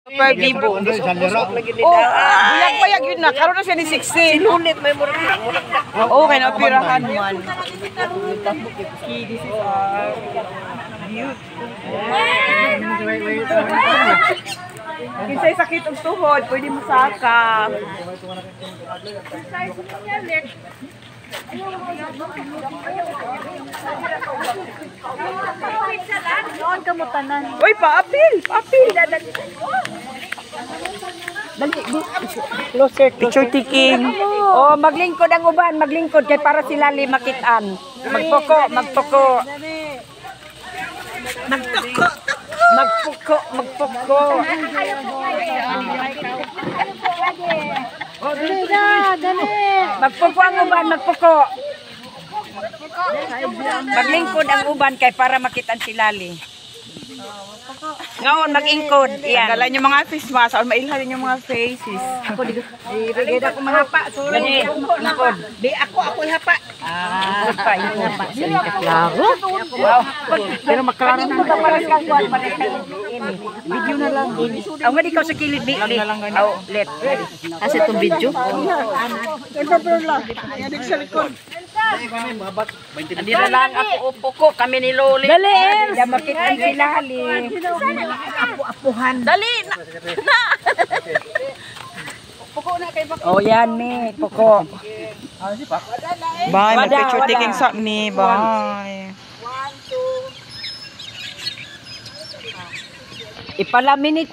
Per Vivo. Buyag-bayag yun na. Karoon na siya ni 60. Sinulit may murag. Oo, kaya napirahan man. This is our beautiful. Kinsay sakit og tuhod, pwede mo saka. Noon ka mo tanan. Uy, paapil! Paapil! Closer, Picture taking. Oh, maglingkod ang uban, maglingkod kay para sila limakitan. Magpuko, magpuko. Magtoko! Magpuko, magpuko. Magpuko ang uban, magpuko. Maglingkod ang uban kay para makitan si Lali. Ngayon, mag-ingkod. Yan. Dala niyo mga face mask, or mailhan niyo mga faces. Ako, ibigay na akong mahapa. Gani, ingkod. Di ako ihapa. Ihapa. Klaro? Wow. Pero maklaro na. Video na lang. Ang nga di ka sa kilid, Bi. Oh, let. Kasi itong video. Hindi na lang ako upo ko. Kami ni Loli. Dali, El! Makitan si Lali. Apu-apuhan. Dali! Na! Oh, yan, Mi. Puko. Bye, Wada, mag-picture wada. taking sa ni. Bye. Ipalaminit